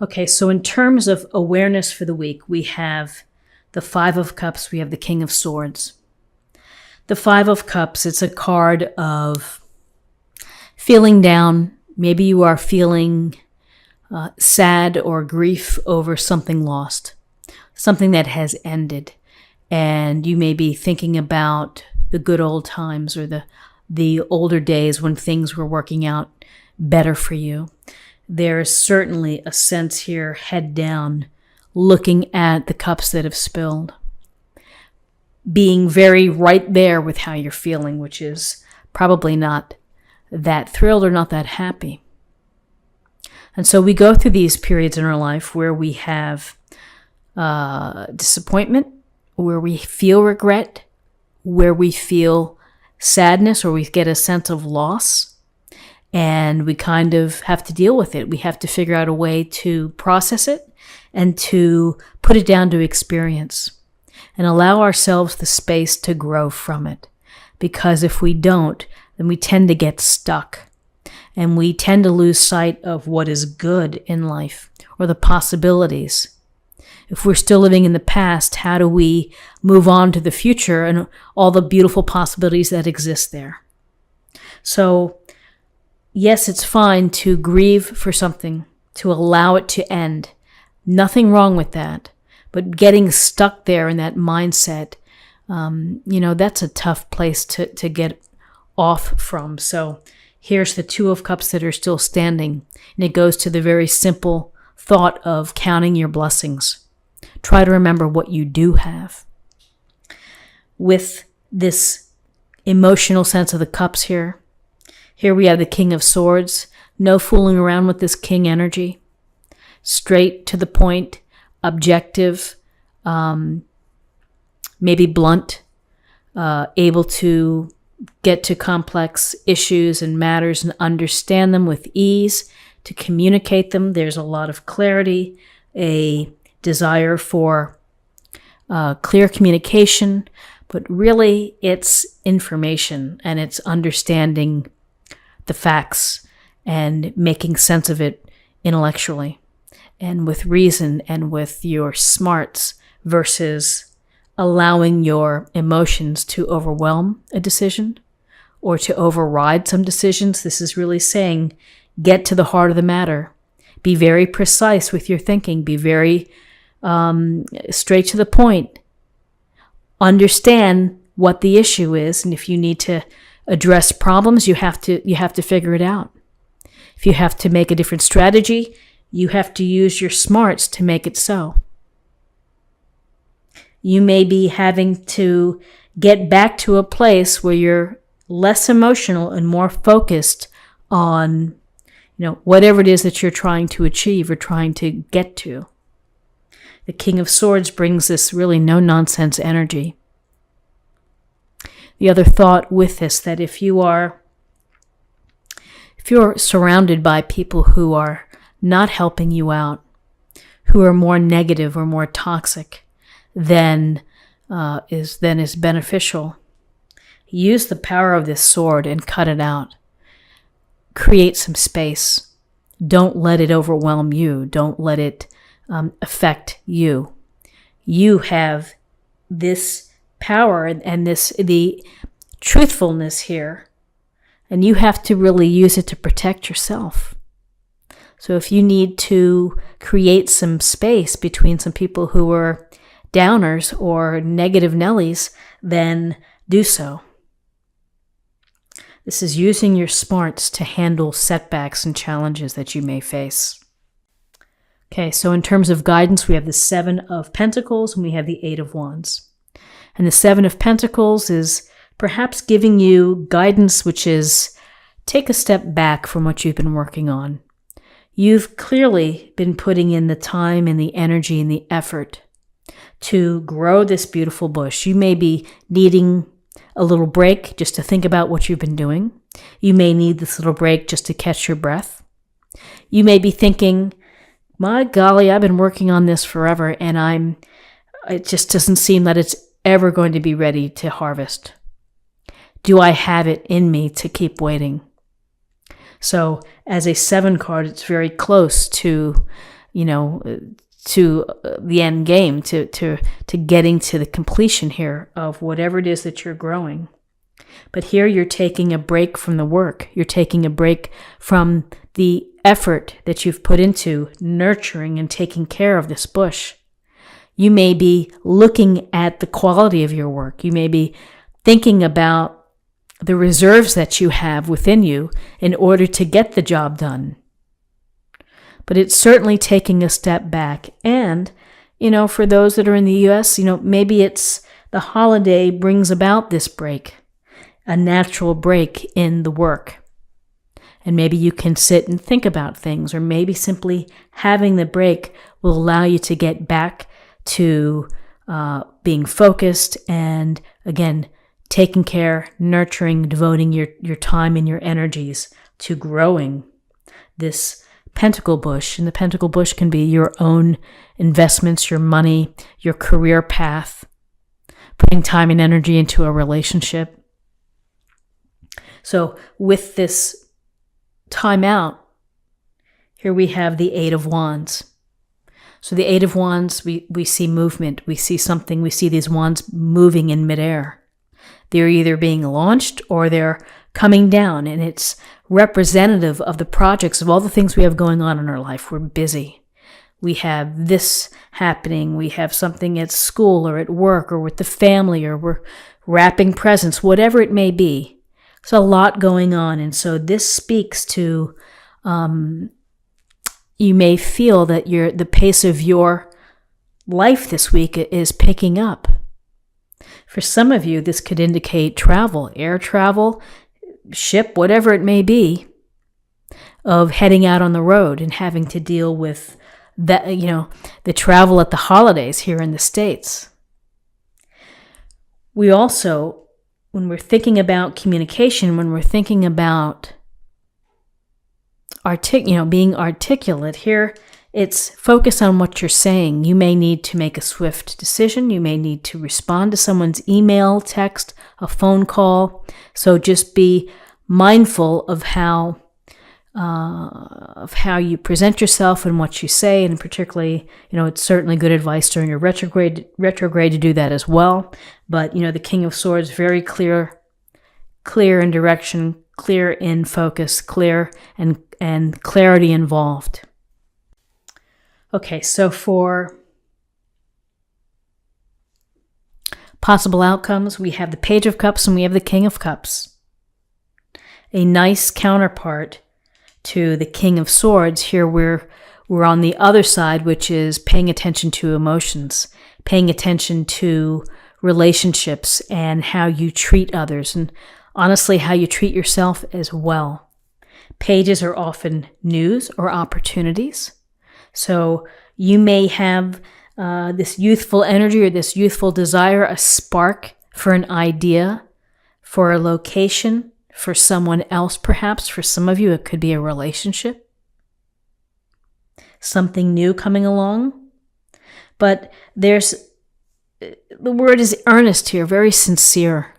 Okay, so in terms of awareness for the week, we have the Five of Cups, we have the King of Swords. The Five of Cups, it's a card of feeling down. Maybe you are feeling sad or grief over something lost, something that has ended. And you may be thinking about the good old times or the older days when things were working out better for you. There is certainly a sense here, head down, looking at the cups that have spilled, being very right there with how you're feeling, which is probably not that thrilled or not that happy. And so we go through these periods in our life where we have disappointment, where we feel regret, where we feel sadness, or we get a sense of loss. And we kind of have to deal with it. We have to figure out a way to process it and to put it down to experience and allow ourselves the space to grow from it. Because if we don't, then we tend to get stuck and we tend to lose sight of what is good in life or the possibilities. If we're still living in the past, how do we move on to the future and all the beautiful possibilities that exist there? So, yes, it's fine to grieve for something, to allow it to end. Nothing wrong with that. But getting stuck there in that mindset, that's a tough place to get off from. So here's the Two of Cups that are still standing. And it goes to the very simple thought of counting your blessings. Try to remember what you do have. With this emotional sense of the cups here we have the King of Swords. No fooling around with this king energy. Straight to the point, objective, maybe blunt, able to get to complex issues and matters and understand them with ease, to communicate them. There's a lot of clarity, a desire for clear communication, but really it's information and it's understanding the facts and making sense of it intellectually and with reason and with your smarts versus allowing your emotions to overwhelm a decision or to override some decisions. This is really saying, get to the heart of the matter. Be very precise with your thinking. Be very straight to the point. Understand what the issue is, and if you need to address problems, you have to figure it out. If you have to make a different strategy, you have to use your smarts to make it so. You may be having to get back to a place where you're less emotional and more focused on, whatever it is that you're trying to achieve or trying to get to. The King of Swords brings this really no-nonsense energy. The other thought with this, that if you're surrounded by people who are not helping you out, who are more negative or more toxic than is beneficial, use the power of this sword and cut it out. Create some space. Don't let it overwhelm you. Don't let it affect you. You have this power and the truthfulness here, and you have to really use it to protect yourself. So if you need to create some space between some people who are downers or negative Nellies, then do so. This is using your smarts to handle setbacks and challenges that you may face. Okay, so in terms of guidance, we have the Seven of Pentacles and we have the Eight of Wands. And the Seven of Pentacles is perhaps giving you guidance, which is take a step back from what you've been working on. You've clearly been putting in the time and the energy and the effort to grow this beautiful bush. You may be needing a little break just to think about what you've been doing. You may need this little break just to catch your breath. You may be thinking, my golly, I've been working on this forever and it just doesn't seem that it's ever going to be ready to harvest. Do I have it in me to keep waiting? So as a 7 card, it's very close to to the end game, to getting to the completion here of whatever it is that you're growing. But here you're taking a break from the work. You're taking a break from the effort that you've put into nurturing and taking care of this bush. You may be looking at the quality of your work. You may be thinking about the reserves that you have within you in order to get the job done. But it's certainly taking a step back. And, for those that are in the U.S., maybe it's the holiday brings about this break, a natural break in the work. And maybe you can sit and think about things, or maybe simply having the break will allow you to get back to being focused and, again, taking care, nurturing, devoting your time and your energies to growing this pentacle bush. And the pentacle bush can be your own investments, your money, your career path, putting time and energy into a relationship. So with this time out, here we have the Eight of Wands. So the Eight of Wands, we see movement, we see something, we see these wands moving in midair. They're either being launched or they're coming down, and it's representative of the projects of all the things we have going on in our life. We're busy. We have this happening. We have something at school or at work or with the family, or we're wrapping presents, whatever it may be. There's a lot going on. And so this speaks to, you may feel that the pace of your life this week is picking up. For some of you, this could indicate travel, air travel, ship, whatever it may be, of heading out on the road and having to deal with that, the travel at the holidays here in the States. We also, when we're thinking about communication, when we're thinking about being articulate here, it's focus on what you're saying. You may need to make a swift decision. You may need to respond to someone's email, text, a phone call. So just be mindful of how you present yourself and what you say, and particularly, it's certainly good advice during a retrograde to do that as well. But the King of Swords, very clear in direction, clear in focus, clear and clarity involved. Okay, so for possible outcomes, we have the Page of Cups and we have the King of Cups. A nice counterpart to the King of Swords. Here we're on the other side, which is paying attention to emotions, paying attention to relationships and how you treat others, and honestly, how you treat yourself as well. Pages are often news or opportunities. So you may have this youthful energy or this youthful desire, a spark for an idea, for a location, for someone else perhaps. For some of you, it could be a relationship, something new coming along. But the word is earnest here, very sincere,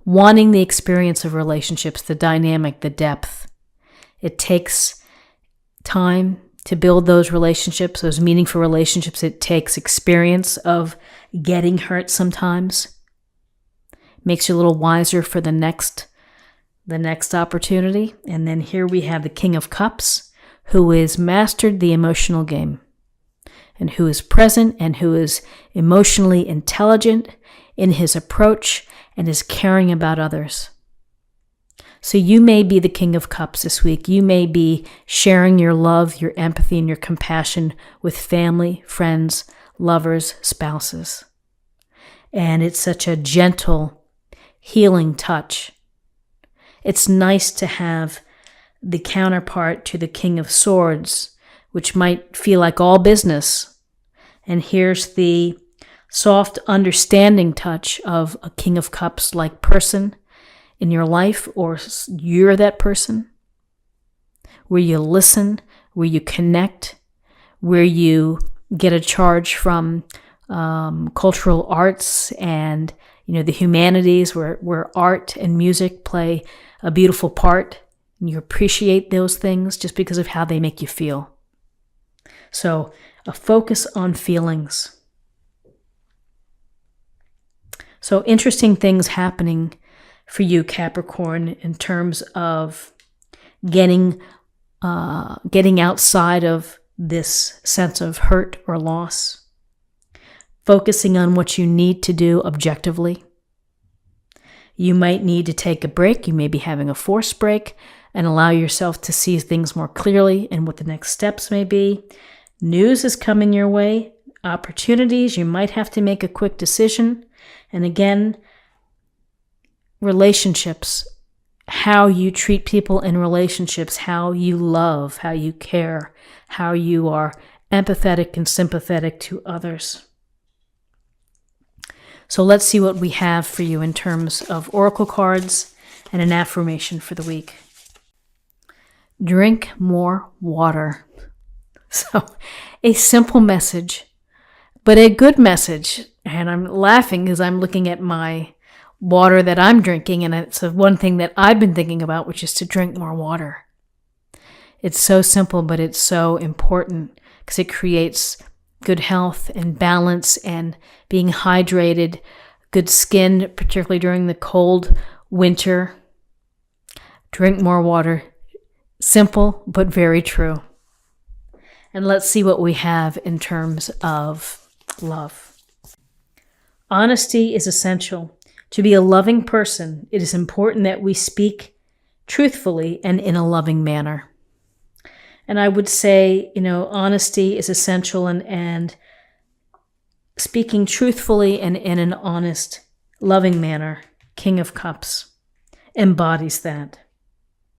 wanting the experience of relationships, the dynamic, the depth. It takes time to build those relationships, those meaningful relationships. It takes experience of getting hurt sometimes. Makes you a little wiser for the next opportunity. And then here we have the King of Cups, who has mastered the emotional game, and who is present and who is emotionally intelligent in his approach and is caring about others. So you may be the King of Cups this week. You may be sharing your love, your empathy, and your compassion with family, friends, lovers, spouses. And it's such a gentle, healing touch. It's nice to have the counterpart to the King of Swords, which might feel like all business. And here's the soft, understanding touch of a King of Cups-like person in your life, or you're that person, where you listen, where you connect, where you get a charge from cultural arts and the humanities, where art and music play a beautiful part, and you appreciate those things just because of how they make you feel. So a focus on feelings. So interesting things happening for you, Capricorn, in terms of getting outside of this sense of hurt or loss, focusing on what you need to do objectively. You might need to take a break. You may be having a forced break and allow yourself to see things more clearly and what the next steps may be. News is coming your way, opportunities. You might have to make a quick decision. And again, relationships, how you treat people in relationships, how you love, how you care, how you are empathetic and sympathetic to others. So let's see what we have for you in terms of oracle cards and an affirmation for the week. Drink more water. So a simple message, but a good message. And I'm laughing because I'm looking at my water that I'm drinking, and it's one thing that I've been thinking about, which is to drink more water. It's so simple, but it's so important because it creates good health and balance and being hydrated, good skin, particularly during the cold winter. Drink more water. Simple, but very true. And let's see what we have in terms of love. Honesty is essential. To be a loving person, it is important that we speak truthfully and in a loving manner. And I would say, honesty is essential, and speaking truthfully and in an honest, loving manner, King of Cups, embodies that.